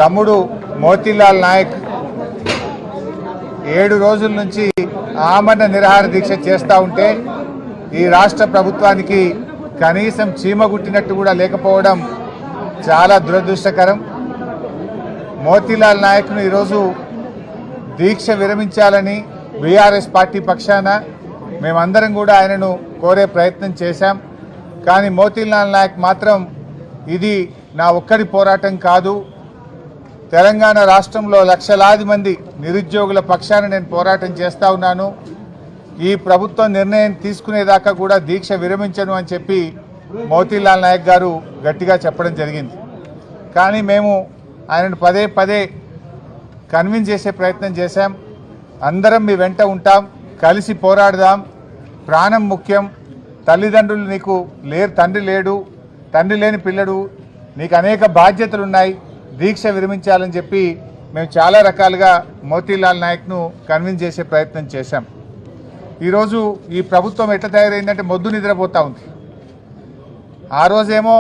తమ్ముడు మోతీలాల్ నాయక్ 7 రోజుల నుంచి ఆమరణ నిరాహార దీక్ష చేస్తూ ఉంటే ఈ రాష్ట్ర ప్రభుత్వానికి కనీసం చీమగుట్టినట్టు కూడా లేకపోవడం చాలా దురదృష్టకరం. మోతీలాల్ నాయక్ను ఈరోజు దీక్ష విరమించాలని బీఆర్ఎస్ పార్టీ పక్షాన మేమందరం కూడా ఆయనను కోరే ప్రయత్నం చేశాం. కానీ మోతీలాల్ నాయక్ మాత్రం ఇది నా ఒక్కడి పోరాటం కాదు, తెలంగాణ రాష్ట్రంలో లక్షలాది మంది నిరుద్యోగుల పక్షాన నేను పోరాటం చేస్తూ ఉన్నాను, ఈ ప్రభుత్వం నిర్ణయం తీసుకునేదాకా కూడా దీక్ష విరమించను అని చెప్పి మోతీలాల్ నాయక్ గారు గట్టిగా చెప్పడం జరిగింది. కానీ మేము ఆయనను పదే పదే కన్విన్స్ చేసే ప్రయత్నం చేశాం. అందరం మీ వెంట ఉంటాం, కలిసి పోరాడదాం, ప్రాణం ముఖ్యం, తల్లిదండ్రులు నీకు లేరు, తండ్రి లేడు, తండ్రి లేని పిల్లడు, నీకు అనేక బాధ్యతలు ఉన్నాయి, దీక్ష విరమించాలని చెప్పి మేము చాలా రకాలుగా మోతీలాల్ నాయక్ను కన్విన్స్ చేసే ప్రయత్నం చేశాం. ఈరోజు ఈ ప్రభుత్వం ఎట్లా తయారైందంటే మొద్దు నిద్రపోతూ ఉంది. ఆ రోజేమో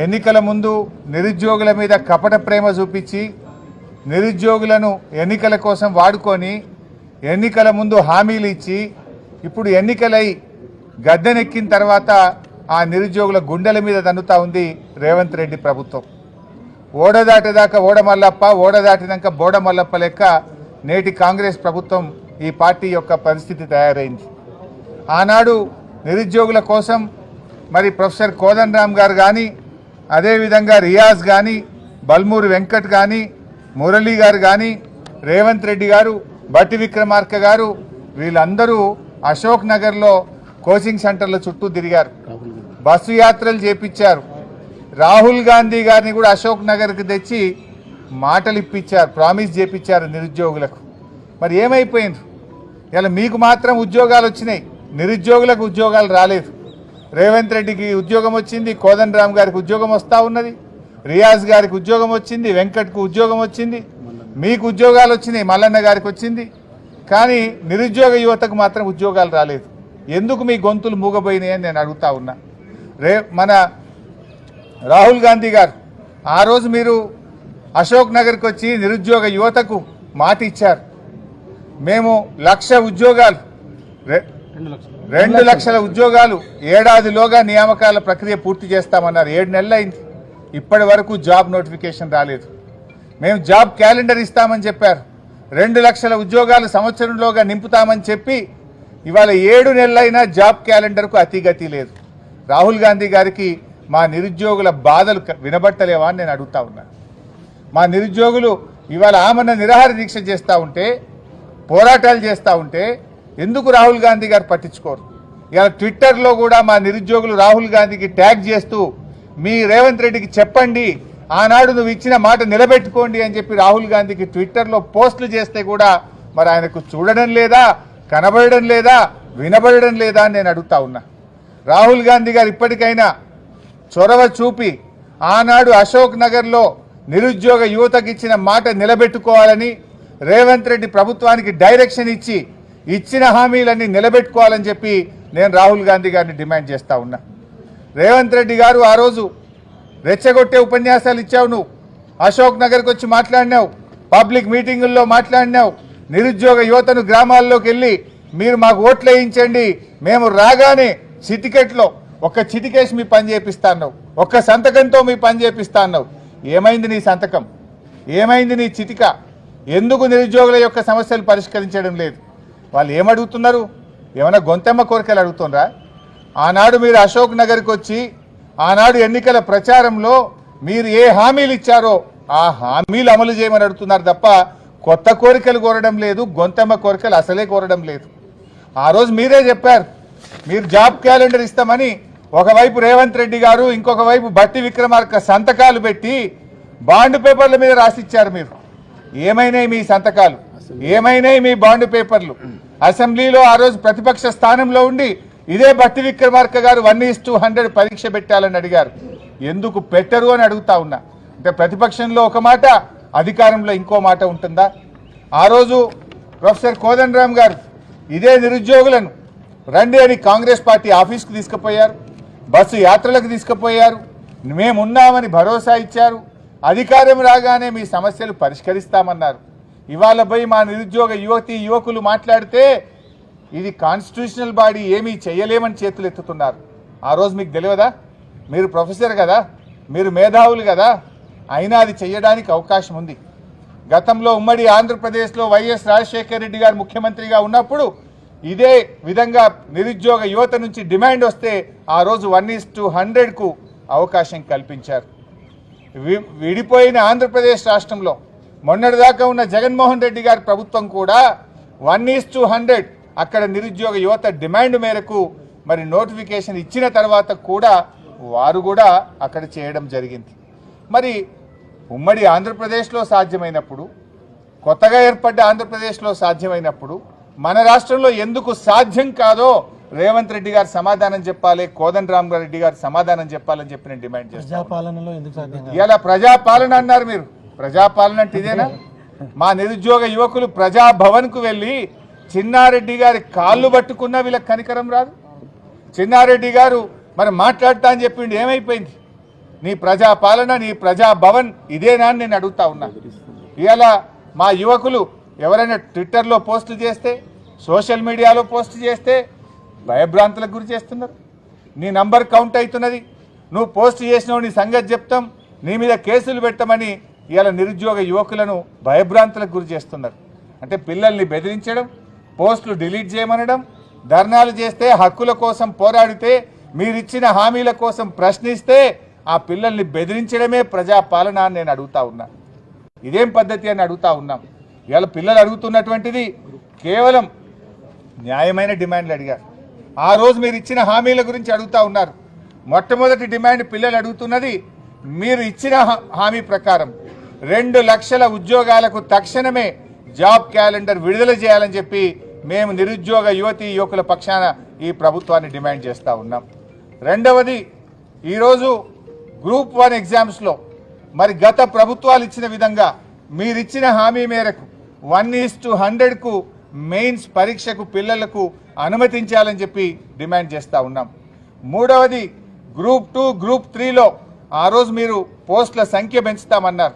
ఎన్నికల ముందు నిరుద్యోగుల మీద కపట ప్రేమ చూపించి నిరుద్యోగులను ఎన్నికల కోసం వాడుకొని ఎన్నికల ముందు హామీలు ఇచ్చి ఇప్పుడు ఎన్నికలై గద్దెనెక్కిన తర్వాత ఆ నిరుద్యోగుల గుండెల మీద తన్నుతా ఉంది రేవంత్ రెడ్డి ప్రభుత్వం. ఓడదాటేదాకా ఓడమల్లప్ప, ఓడదాటినాక బోడమల్లప్ప లెక్క నేటి కాంగ్రెస్ ప్రభుత్వం ఈ పార్టీ యొక్క పరిస్థితి తయారైంది. ఆనాడు నిరుద్యోగుల కోసం మరి ప్రొఫెసర్ కోదండరామ్ గారు కానీ, అదేవిధంగా రియాజ్ కానీ, బల్మూరి వెంకట్ కానీ, మురళీ గారు కానీ, రేవంత్ రెడ్డి గారు, బట్టి విక్రమార్క గారు వీళ్ళందరూ అశోక్ నగర్లో కోచింగ్ సెంటర్ల చుట్టూ తిరిగారు, బస్సు యాత్రలు చేపించారు. రాహుల్ గాంధీ గారిని కూడా అశోక్ నగర్కి తెచ్చి మాటలు ఇప్పించారు, ప్రామిస్ చేపించారు నిరుద్యోగులకు. మరి ఏమైపోయింది? ఇలా మీకు మాత్రం ఉద్యోగాలు వచ్చినాయి, నిరుద్యోగులకు ఉద్యోగాలు రాలేదు. రేవంత్ రెడ్డికి ఉద్యోగం వచ్చింది, కోదండరామ్ గారికి ఉద్యోగం వస్తూ ఉన్నది, రియాజ్ గారికి ఉద్యోగం వచ్చింది, వెంకట్కు ఉద్యోగం వచ్చింది, మీకు ఉద్యోగాలు వచ్చినాయి, మల్లన్న గారికి వచ్చింది. కానీ నిరుద్యోగ యువతకు మాత్రం ఉద్యోగాలు రాలేదు. ఎందుకు మీ గొంతులు మూగబోయినాయని నేను అడుగుతా ఉన్నా. మన రాహుల్ గాంధీ గారు ఆ రోజు మీరు అశోక్ నగర్కి వచ్చి నిరుద్యోగ యువతకు మాట ఇచ్చారు, మేము 1,00,000 ఉద్యోగాలు 2 లక్షల ఉద్యోగాలు ఏడాదిలోగా నియామకాల ప్రక్రియ పూర్తి చేస్తామన్నారు. 7 నెలలు అయింది, ఇప్పటి వరకు జాబ్ నోటిఫికేషన్ రాలేదు. మేము జాబ్ క్యాలెండర్ ఇస్తామని చెప్పారు, 2 లక్షల ఉద్యోగాలు సంవత్సరంలోగా నింపుతామని చెప్పి ఇవాళ 7 నెలలైనా జాబ్ క్యాలెండర్కు అతిగతి లేదు. రాహుల్ గాంధీ గారికి మా నిరుద్యోగుల బాధలు వినబట్టలేవా అని నేను అడుగుతా ఉన్నా. మా నిరుద్యోగులు ఇవాళ ఆమరణ నిరాహార దీక్ష చేస్తూ ఉంటే, పోరాటాలు చేస్తూ ఉంటే ఎందుకు రాహుల్ గాంధీ గారు పట్టించుకోరు? ఇవాళ ట్విట్టర్లో కూడా మా నిరుద్యోగులు రాహుల్ గాంధీకి ట్యాగ్ చేస్తూ మీ రేవంత్ రెడ్డికి చెప్పండి, ఆనాడు నువ్వు ఇచ్చిన మాట నిలబెట్టుకోండి అని చెప్పి రాహుల్ గాంధీకి ట్విట్టర్లో పోస్టులు చేస్తే కూడా మరి ఆయనకు చూడడం లేదా, కనబడడం లేదా, వినబడడం లేదా అని నేను అడుగుతా ఉన్నా. రాహుల్ గాంధీ గారు ఇప్పటికైనా చొరవ చూపి ఆనాడు అశోక్ నగర్లో నిరుద్యోగ యువతకు ఇచ్చిన మాట నిలబెట్టుకోవాలని రేవంత్ రెడ్డి ప్రభుత్వానికి డైరెక్షన్ ఇచ్చి ఇచ్చిన హామీలన్నీ నిలబెట్టుకోవాలని చెప్పి నేను రాహుల్ గాంధీ గారిని డిమాండ్ చేస్తా ఉన్నా. రేవంత్ రెడ్డి గారు ఆ రోజు రెచ్చగొట్టే ఉపన్యాసాలు ఇచ్చావు, నువ్వు అశోక్ నగర్కి వచ్చి మాట్లాడినావు, పబ్లిక్ మీటింగుల్లో మాట్లాడినావు, నిరుద్యోగ యువతను గ్రామాల్లోకి వెళ్ళి మీరు మాకు ఓట్లు వేయించండి, మేము రాగానే చిటికెట్లో ఒక్క చిటికేసి మీ పని చేపిస్తా అన్నావు, ఒక్క సంతకంతో మీ పని చేపిస్తా అన్నావు. ఏమైంది నీ సంతకం? ఏమైంది నీ చిటిక? ఎందుకు నిరుద్యోగుల యొక్క సమస్యలు పరిష్కరించడం లేదు? వాళ్ళు ఏమడుగుతున్నారు? ఏమైనా గొంతెమ్మ కోరికలు అడుగుతున్నారా? ఆనాడు మీరు అశోక్ నగర్కి వచ్చి ఆనాడు ఎన్నికల ప్రచారంలో మీరు ఏ హామీలు ఇచ్చారో ఆ హామీలు అమలు చేయమని అడుగుతున్నారు తప్ప కొత్త కోరికలు కోరడం లేదు, గొంతెమ్మ కోరికలు అసలే కోరడం లేదు. ఆ రోజు మీరే చెప్పారు మీరు జాబ్ క్యాలెండర్ ఇస్తామని. ఒకవైపు రేవంత్ రెడ్డి గారు, ఇంకొక వైపు బట్టి విక్రమార్క సంతకాలు పెట్టి బాండ్ పేపర్ల మీద రాసిచ్చారు. మీరు ఏమైనాయి మీ సంతకాలు? ఏమైనాయి మీ బాండ్ పేపర్లు? అసెంబ్లీలో ఆ రోజు ప్రతిపక్ష స్థానంలో ఉండి ఇదే బట్టి విక్రమార్క గారు 1:100 పరీక్ష పెట్టాలని అడిగారు. ఎందుకు పెట్టరు అని అడుగుతా ఉన్నా. అంటే ప్రతిపక్షంలో ఒక మాట, అధికారంలో ఇంకో మాట ఉంటుందా? ఆ రోజు ప్రొఫెసర్ కోదండరామ్ గారు ఇదే నిరుద్యోగులను రండి అని కాంగ్రెస్ పార్టీ ఆఫీస్కు తీసుకుపోయారు, బస్సు యాత్రలకు తీసుకుపోయారు, మేమున్నామని భరోసా ఇచ్చారు, అధికారం రాగానే మీ సమస్యలు పరిష్కరిస్తామన్నారు. ఇవాళ పోయి మా నిరుద్యోగ యువకులు మాట్లాడితే ఇది కాన్స్టిట్యూషనల్ బాడీ ఏమీ చేయలేమని చేతులు ఎత్తుతున్నారు. ఆ రోజు మీకు తెలియదా? మీరు ప్రొఫెసర్ కదా, మీరు మేధావులు కదా, అయినా అది చేయడానికి అవకాశం ఉంది. గతంలో ఉమ్మడి ఆంధ్రప్రదేశ్లో వైఎస్ రాజశేఖర రెడ్డి గారు ముఖ్యమంత్రిగా ఉన్నప్పుడు ఇదే విధంగా నిరుద్యోగ యువత నుంచి డిమాండ్ వస్తే ఆ రోజు 1:100కు అవకాశం కల్పించారు. విడిపోయిన ఆంధ్రప్రదేశ్ రాష్ట్రంలో మొన్నటిదాకా ఉన్న జగన్మోహన్ రెడ్డి గారి ప్రభుత్వం కూడా 1:100 అక్కడ నిరుద్యోగ యువత డిమాండ్ మేరకు మరి నోటిఫికేషన్ ఇచ్చిన తర్వాత కూడా వారు కూడా అక్కడ చేయడం జరిగింది. మరి ఉమ్మడి ఆంధ్రప్రదేశ్లో సాధ్యమైనప్పుడు, కొత్తగా ఏర్పడ్డ ఆంధ్రప్రదేశ్లో సాధ్యమైనప్పుడు మన రాష్ట్రంలో ఎందుకు సాధ్యం కాదో రేవంత్ రెడ్డి గారు సమాధానం చెప్పాలి, కోదండరామ్ రెడ్డి గారు సమాధానం చెప్పాలని చెప్పి నేను డిమాండ్ చేస్తాను. ఇలా ప్రజాపాలన అన్నారు మీరు. ప్రజాపాలన అంటే ఇదేనా? మా నిరుద్యోగ యువకులు ప్రజాభవన్కు వెళ్ళి చిన్నారెడ్డి గారి కాళ్ళు పట్టుకున్నా వీళ్ళకి కనికరం రాదు. చిన్నారెడ్డి గారు మరి మాట్లాడతా అని చెప్పిండు, ఏమైపోయింది? నీ ప్రజాపాలన, నీ ప్రజాభవన్ ఇదేనా అని నేను అడుగుతా ఉన్నా. ఇవాళ మా యువకులు ఎవరైనా ట్విట్టర్లో పోస్టులు చేస్తే, సోషల్ మీడియాలో పోస్ట్ చేస్తే భయభ్రాంతులకు గురి చేస్తున్నారు. నీ నంబర్ కౌంట్ అవుతున్నది, నువ్వు పోస్ట్ చేసినావు, నీ సంగతి చెప్తాం, నీ మీద కేసులు పెట్టమని ఇవాళ నిరుద్యోగ యువకులను భయభ్రాంతులకు గురి చేస్తున్నారు. అంటే పిల్లల్ని బెదిరించడం, పోస్టులు డిలీట్ చేయమనడం, ధర్నాలు చేస్తే, హక్కుల కోసం పోరాడితే, మీరిచ్చిన హామీల కోసం ప్రశ్నిస్తే ఆ పిల్లల్ని బెదిరించడమే ప్రజాపాలన అని నేను అడుగుతా ఉన్నా. ఇదేం పద్ధతి అని అడుగుతా ఉన్నాం. ఇవాళ పిల్లలు అడుగుతున్నటువంటిది కేవలం న్యాయమైన డిమాండ్లు అడిగారు. ఆ రోజు మీరు ఇచ్చిన హామీల గురించి అడుగుతా ఉన్నారు. మొట్టమొదటి డిమాండ్ పిల్లలు అడుగుతున్నది, మీరు ఇచ్చిన హామీ ప్రకారం 2 లక్షల ఉద్యోగాలకు తక్షణమే జాబ్ క్యాలెండర్ విడుదల చేయాలని చెప్పి మేము నిరుద్యోగ యువకుల పక్షాన ఈ ప్రభుత్వాన్ని డిమాండ్ చేస్తూ ఉన్నాం. రెండవది, ఈరోజు గ్రూప్ 1 ఎగ్జామ్స్లో మరి గత ప్రభుత్వాలు ఇచ్చిన విధంగా మీరిచ్చిన హామీ మేరకు 1:100కు మెయిన్స్ పరీక్షకు పిల్లలకు అనుమతించాలని చెప్పి డిమాండ్ చేస్తూ ఉన్నాం. మూడవది, గ్రూప్ 2, గ్రూప్ 3లో ఆ రోజు మీరు పోస్టుల సంఖ్య పెంచుతామన్నారు.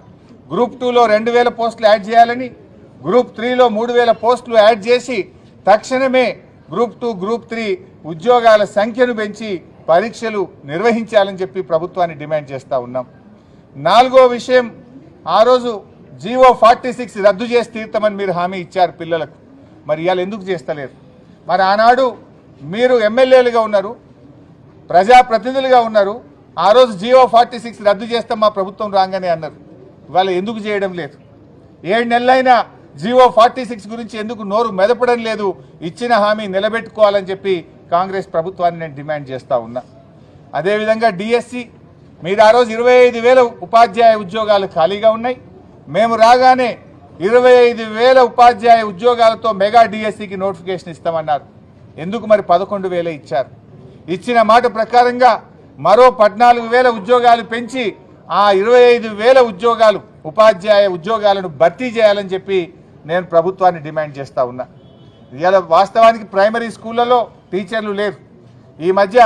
గ్రూప్ 2లో 2000 పోస్టులు యాడ్ చేయాలని, గ్రూప్ 3లో 3000 పోస్టులు యాడ్ చేసి తక్షణమే గ్రూప్ 2, గ్రూప్ 3 ఉద్యోగాల సంఖ్యను పెంచి పరీక్షలు నిర్వహించాలని చెప్పి ప్రభుత్వాన్ని డిమాండ్ చేస్తూ ఉన్నాం. నాలుగో విషయం, ఆ రోజు జీవో 46 రద్దు చేసి తీర్తామని మీరు హామీ ఇచ్చారు పిల్లలకు. మరి ఇవాళ ఎందుకు చేస్తలేరు? మరి ఆనాడు మీరు ఎమ్మెల్యేలుగా ఉన్నారు, ప్రజాప్రతినిధులుగా ఉన్నారు. ఆ రోజు జీవో 46 రద్దు చేస్తాం మా ప్రభుత్వం రాగానే అన్నారు. ఇవాళ ఎందుకు చేయడం లేదు? 7 నెలలైనా జీవో 46 గురించి ఎందుకు నోరు మెదపడం లేదు? ఇచ్చిన హామీ నిలబెట్టుకోవాలని చెప్పి కాంగ్రెస్ ప్రభుత్వాన్ని నేను డిమాండ్ చేస్తూ ఉన్నా. అదేవిధంగా డిఎస్సి, మీరు ఆ రోజు 25,000 ఉపాధ్యాయ ఉద్యోగాలు ఖాళీగా ఉన్నాయి. మేము రాగానే 25,000 ఉపాధ్యాయ ఉద్యోగాలతో మెగా డిఎస్సికి నోటిఫికేషన్ ఇస్తామన్నారు. ఎందుకు మరి 11,000 ఇచ్చారు? ఇచ్చిన మాట ప్రకారంగా మరో 14,000 ఉద్యోగాలు పెంచి ఆ 25,000 ఉద్యోగాలు ఉపాధ్యాయ ఉద్యోగాలను భర్తీ చేయాలని చెప్పి నేను ప్రభుత్వాన్ని డిమాండ్ చేస్తూ ఉన్నా. ఇవాళ వాస్తవానికి ప్రైమరీ స్కూళ్ళలో టీచర్లు లేరు. ఈ మధ్య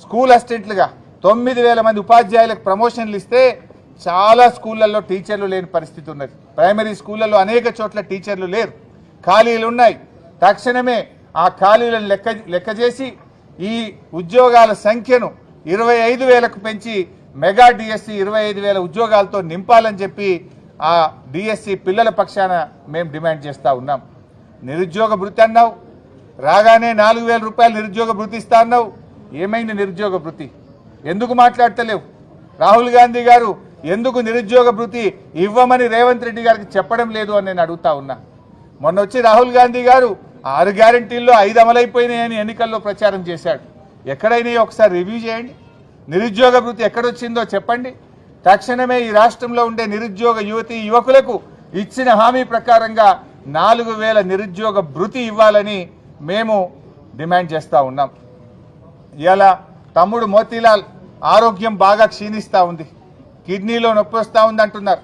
స్కూల్ అసిస్టెంట్లుగా 9,000 మంది ఉపాధ్యాయులకు ప్రమోషన్లు ఇస్తే చాలా స్కూళ్ళల్లో టీచర్లు లేని పరిస్థితి ఉన్నది. ప్రైమరీ స్కూళ్ళల్లో అనేక చోట్ల టీచర్లు లేరు, ఖాళీలు ఉన్నాయి. తక్షణమే ఆ ఖాళీలను లెక్క చేసి ఈ ఉద్యోగాల సంఖ్యను 25,000కు పెంచి మెగా డిఎస్సి 25,000 ఉద్యోగాలతో నింపాలని చెప్పి ఆ డిఎస్సి పిల్లల పక్షాన మేము డిమాండ్ చేస్తూ ఉన్నాం. నిరుద్యోగ భృతి అన్నావు, రాగానే 4,000 రూపాయలు నిరుద్యోగ భృతి ఇస్తా అన్నావు. ఏమైంది నిరుద్యోగ భృతి? ఎందుకు మాట్లాడతలేవు? రాహుల్ గాంధీ గారు ఎందుకు నిరుద్యోగ భృతి ఇవ్వమని రేవంత్ రెడ్డి గారికి చెప్పడం లేదు అని నేను అడుగుతా ఉన్నా. మొన్న వచ్చి రాహుల్ గాంధీ గారు 6 గ్యారంటీల్లో 5 అమలైపోయినాయని ఎన్నికల్లో ప్రచారం చేశాడు. ఎక్కడైనా ఒకసారి రివ్యూ చేయండి. నిరుద్యోగ భృతి ఎక్కడొచ్చిందో చెప్పండి. తక్షణమే ఈ రాష్ట్రంలో ఉండే నిరుద్యోగ యువకులకు ఇచ్చిన హామీ ప్రకారంగా 4,000 నిరుద్యోగ భృతి ఇవ్వాలని మేము డిమాండ్ చేస్తూ ఉన్నాం. ఇలా తమ్ముడు మోతీలాల్ ఆరోగ్యం బాగా క్షీణిస్తూ ఉంది, కిడ్నీలో నొప్పి వస్తూ ఉంది అంటున్నారు,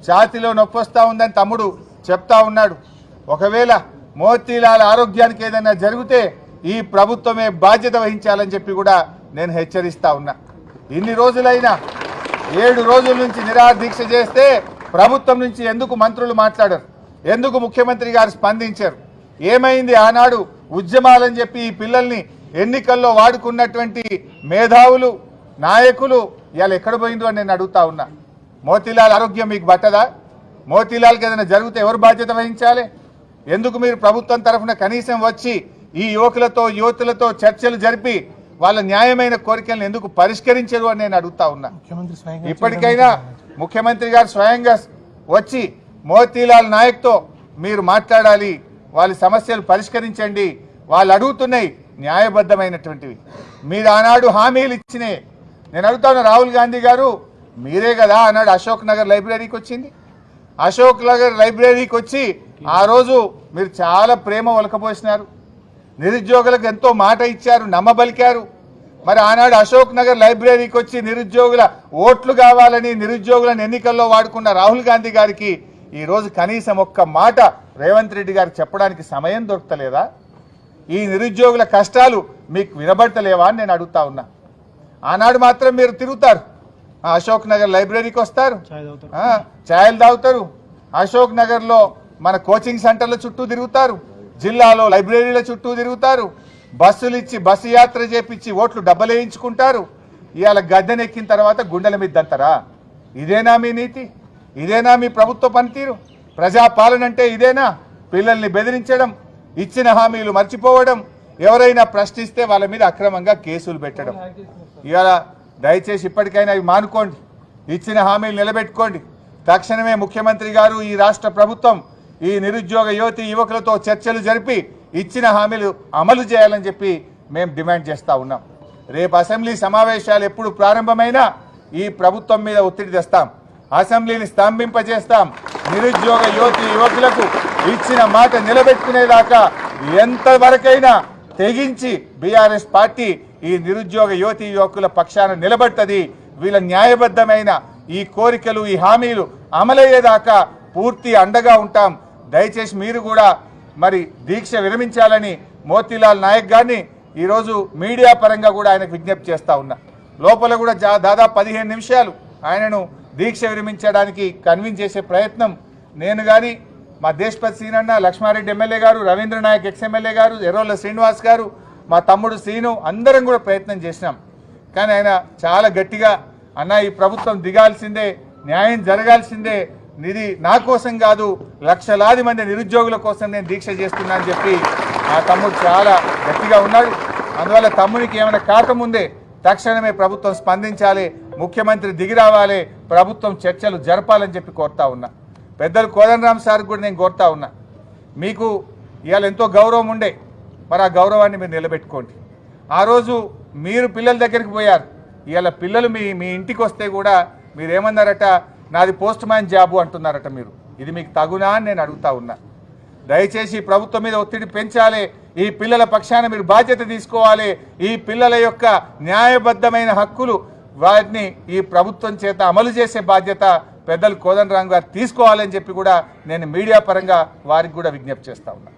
ఛాతీలో నొప్పి వస్తూ ఉందని తమ్ముడు చెప్తా ఉన్నాడు. ఒకవేళ మోతీలాల్ ఆరోగ్యానికి ఏదైనా జరిగితే ఈ ప్రభుత్వమే బాధ్యత వహించాలని చెప్పి కూడా నేను హెచ్చరిస్తా ఉన్నా. ఇన్ని రోజులైనా 7 రోజుల నుంచి నిరాహార దీక్ష చేస్తే ప్రభుత్వం నుంచి ఎందుకు మంత్రులు మాట్లాడారు? ఎందుకు ముఖ్యమంత్రి గారు స్పందించారు? ఏమైంది? ఆనాడు ఉద్యమాలని చెప్పి ఈ పిల్లల్ని ఎన్నికల్లో వాడుకున్నటువంటి మేధావులు నాయకులు ఇవాళ ఎక్కడ పోయిందో అని నేను అడుగుతా ఉన్నా. మోతీలాల్ ఆరోగ్యం మీకు పట్టదా? మోతీలాల్కి ఏదైనా జరిగితే ఎవరు బాధ్యత వహించాలి? ఎందుకు మీరు ప్రభుత్వం తరఫున కనీసం వచ్చి ఈ యువతులతో చర్చలు జరిపి వాళ్ళ న్యాయమైన కోరికలను ఎందుకు పరిష్కరించరు అని నేను అడుగుతా ఉన్నా. ఇప్పటికైనా ముఖ్యమంత్రి గారు స్వయంగా వచ్చి మోతీలాల్ నాయక్తో మీరు మాట్లాడాలి, వాళ్ళ సమస్యలు పరిష్కరించండి. వాళ్ళు అడుగుతున్నాయి న్యాయబద్ధమైనటువంటివి. మీరు ఆనాడు హామీలు ఇచ్చినే. నేను అడుగుతా ఉన్నా, రాహుల్ గాంధీ గారు మీరే కదా ఆనాడు అశోక్ నగర్ లైబ్రరీకి వచ్చింది. అశోక్ నగర్ లైబ్రరీకి వచ్చి ఆ రోజు మీరు చాలా ప్రేమ ఒలకపోసినారు. నిరుద్యోగులకు ఎంతో మాట ఇచ్చారు, నమ్మబలికారు. మరి ఆనాడు అశోక్ నగర్ లైబ్రరీకి వచ్చి నిరుద్యోగుల ఓట్లు కావాలని నిరుద్యోగులను ఎన్నికల్లో వాడుకున్న రాహుల్ గాంధీ గారికి ఈరోజు కనీసం ఒక్క మాట రేవంత్ రెడ్డి గారికి చెప్పడానికి సమయం దొరకలేదా? ఈ నిరుద్యోగుల కష్టాలు మీకు వినబడతలేవా అని నేను అడుగుతా ఉన్నా. ఆనాడు మాత్రం మీరు తిరుగుతారు, అశోక్ నగర్ లైబ్రరీకి వస్తారు, ఛాయలు తాగుతారు, అశోక్ నగర్లో మన కోచింగ్ సెంటర్ల చుట్టూ తిరుగుతారు, జిల్లాలో లైబ్రరీల చుట్టూ తిరుగుతారు, బస్సులు ఇచ్చి బస్సు యాత్ర చేపించి ఓట్లు డబ్బలేయించుకుంటారు. ఇవాళ గద్దెనెక్కిన తర్వాత గుండెల మీద దంతరా? ఇదేనా మీ నీతి? ఇదేనా మీ ప్రభుత్వ పనితీరు? ప్రజాపాలన అంటే ఇదేనా? పిల్లల్ని బెదిరించడం, ఇచ్చిన హామీలు మర్చిపోవడం, ఎవరైనా ప్రశ్నిస్తే వాళ్ళ మీద అక్రమంగా కేసులు పెట్టడం. ఇవాళ దయచేసి ఇప్పటికైనా ఇవి మానుకోండి, ఇచ్చిన హామీలు నిలబెట్టుకోండి. తక్షణమే ముఖ్యమంత్రి గారు, ఈ రాష్ట్ర ప్రభుత్వం ఈ నిరుద్యోగ యువకులతో చర్చలు జరిపి ఇచ్చిన హామీలు అమలు చేయాలని చెప్పి మేము డిమాండ్ చేస్తూ ఉన్నాం. రేపు అసెంబ్లీ సమావేశాలు ఎప్పుడు ప్రారంభమైనా ఈ ప్రభుత్వం మీద ఒత్తిడి తెస్తాం, అసెంబ్లీని స్తంభింపజేస్తాం. నిరుద్యోగ యువకులకు ఇచ్చిన మాట నిలబెట్టుకునేదాకా ఎంతవరకైనా తెగించి బీఆర్ఎస్ పార్టీ ఈ నిరుద్యోగ యువకుల పక్షాన నిలబడుతుంది. వీళ్ళ న్యాయబద్ధమైన ఈ కోరికలు, ఈ హామీలు అమలయ్యేదాకా పూర్తి అండగా ఉంటాం. దయచేసి మీరు కూడా మరి దీక్ష విరమించాలని మోతీలాల్ నాయక్ గారిని ఈరోజు మీడియా పరంగా కూడా ఆయనకు విజ్ఞప్తి చేస్తూ ఉన్నా. లోపల కూడా దాదాపు 15 నిమిషాలు ఆయనను దీక్ష విరమించడానికి కన్విన్స్ చేసే ప్రయత్నం నేను కానీ, మా దేశపతి సీనన్న, లక్ష్మారెడ్డి ఎమ్మెల్యే గారు, రవీంద్ర నాయక్ ఎక్స్ఎమ్మెల్యే గారు, ఎర్రోళ్ళ శ్రీనివాస్ గారు, మా తమ్ముడు శ్రీను అందరం కూడా ప్రయత్నం చేసినాం. కానీ ఆయన చాలా గట్టిగా అన్న ఈ ప్రభుత్వం దిగాల్సిందే, న్యాయం జరగాల్సిందే, ఇది నా కోసం కాదు లక్షలాది మంది నిరుద్యోగుల కోసం నేను దీక్ష చేస్తున్నా అని చెప్పి ఆ తమ్ముడు చాలా గట్టిగా ఉన్నాడు. అందువల్ల తమ్మునికి ఏమైనా కాకముందే తక్షణమే ప్రభుత్వం స్పందించాలి, ముఖ్యమంత్రి దిగి రావాలి, ప్రభుత్వం చర్చలు జరపాలని చెప్పి కోరుతా ఉన్నా. పెద్దలు కోదండరామ్ సార్ కూడా నేను కోరుతా ఉన్నా, మీకు ఇవాళ ఎంతో గౌరవం ఉండే, మరి ఆ గౌరవాన్ని మీరు నిలబెట్టుకోండి. ఆ రోజు మీరు పిల్లల దగ్గరికి పోయారు, ఇవాళ పిల్లలు మీ ఇంటికి వస్తే కూడా మీరు ఏమన్నారట, నాది పోస్ట్ మ్యాన్ జాబు అంటున్నారట. మీరు ఇది మీకు తగునా అని నేను అడుగుతా ఉన్నా. దయచేసి ప్రభుత్వం మీద ఒత్తిడి పెంచాలి, ఈ పిల్లల పక్షాన మీరు బాధ్యత తీసుకోవాలి. ఈ పిల్లల యొక్క న్యాయబద్ధమైన హక్కులు వాటిని ఈ ప్రభుత్వం చేత అమలు చేసే బాధ్యత పెద్దలు కోదండరామ్ గారు తీసుకోవాలని చెప్పి కూడా నేను మీడియా పరంగా వారికి కూడా విజ్ఞప్తి చేస్తా ఉన్నా.